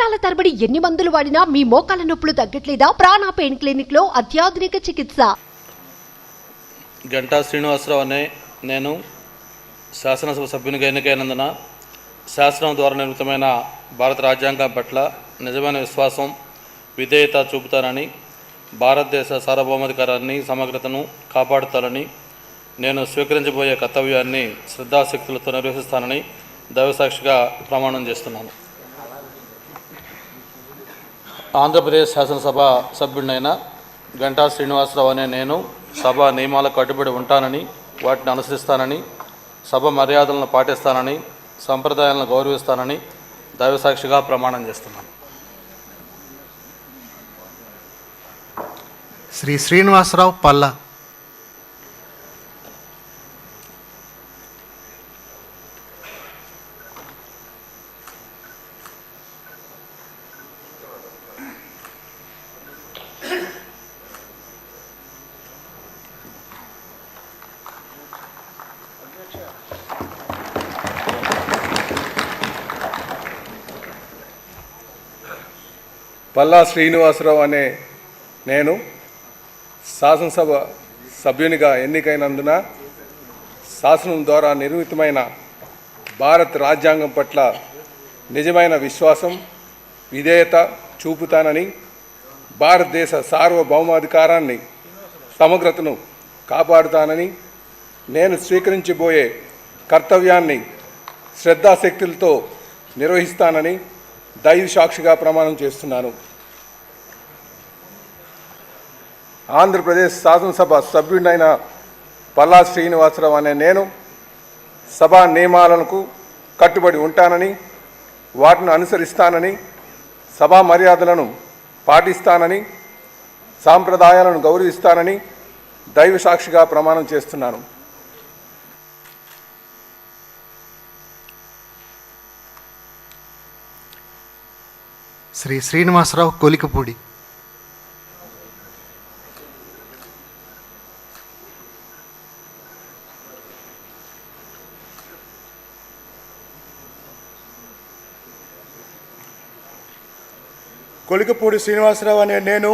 సంవత్సరాల తరబడి ఎన్ని మందులు వాడినా మీ మోకాల నొప్పులు తగ్గట్లేదా? ప్రాణ పెయిన్ క్లినిక్ లో అత్యాధునిక చికిత్స. గంటా శ్రీనివాసరావు అనే నేను శాసనసభ సభ్యునిగా ఎన్నికైనందున శాసనం ద్వారా నిర్మితమైన భారత రాజ్యాంగం పట్ల నిజమైన విశ్వాసం, విధేయత చూపుతానని, భారతదేశ సార్వభౌమాధికారాన్ని, సమగ్రతను కాపాడుతానని, నేను స్వీకరించబోయే కర్తవ్యాన్ని శ్రద్ధాశక్తులతో నిర్వహిస్తానని దైవసాక్షిగా ప్రమాణం చేస్తున్నాను. ఆంధ్రప్రదేశ్ శాసనసభ సభ్యుడినైన గంటా శ్రీనివాసరావు అనే నేను సభ నియమాలకు కట్టుబడి ఉంటానని, వాటిని అనుసరిస్తానని, సభ మర్యాదలను పాటిస్తానని, సంప్రదాయాలను గౌరవిస్తానని దైవసాక్షిగా ప్రమాణం చేస్తున్నాను. శ్రీ శ్రీనివాసరావు పల్లా. పల్లా శ్రీనివాసరావు అనే నేను శాసనసభ సభ్యునిగా ఎన్నికైనందున శాసనం ద్వారా నిర్మితమైన భారత రాజ్యాంగం పట్ల నిజమైన విశ్వాసం, విధేయత చూపుతానని, భారతదేశ సార్వభౌమాధికారాన్ని, సమగ్రతను కాపాడుతానని, నేను స్వీకరించబోయే కర్తవ్యాన్ని శ్రద్ధాశక్తులతో నిర్వహిస్తానని దైవ సాక్షిగా ప్రమాణం చేస్తున్నాను. ఆంధ్రప్రదేశ్ శాసనసభ సభ్యుడైన పల్లా శ్రీనివాసరావు అనే నేను సభా నియమాలకు కట్టుబడి ఉంటానని, వాటిని అనుసరిస్తానని, సభా మర్యాదలను పాటిస్తానని, సాంప్రదాయాలను గౌరవిస్తానని దైవ సాక్షిగా ప్రమాణం చేస్తున్నాను. శ్రీ శ్రీనివాసరావు కొలికపూడి. కొలికపూడి శ్రీనివాసరావు అనే నేను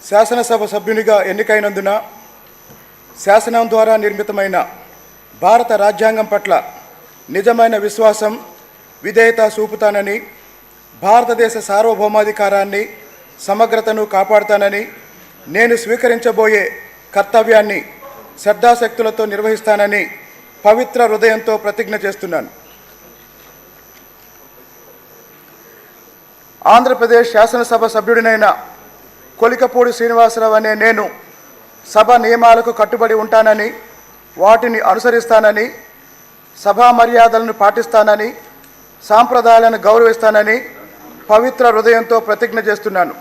శాసనసభ సభ్యునిగా ఎన్నికైనందున శాసనం ద్వారా నిర్మితమైన భారత రాజ్యాంగం పట్ల నిజమైన విశ్వాసం, విధేయత చూపుతానని, భారతదేశ సార్వభౌమాధికారాన్ని, సమగ్రతను కాపాడుతానని, నేను స్వీకరించబోయే కర్తవ్యాన్ని శ్రద్ధాశక్తులతో నిర్వహిస్తానని పవిత్ర హృదయంతో ప్రతిజ్ఞ చేస్తున్నాను. ఆంధ్రప్రదేశ్ శాసనసభ సభ్యుడినైన కొలికపూడి శ్రీనివాసరావు అనే నేను సభ నియమాలకు కట్టుబడి ఉంటానని, వాటిని అనుసరిస్తానని, సభా మర్యాదలను పాటిస్తానని, సాంప్రదాయాలను గౌరవిస్తానని పవిత్ర హృదయంతో ప్రతిజ్ఞ చేస్తున్నాను.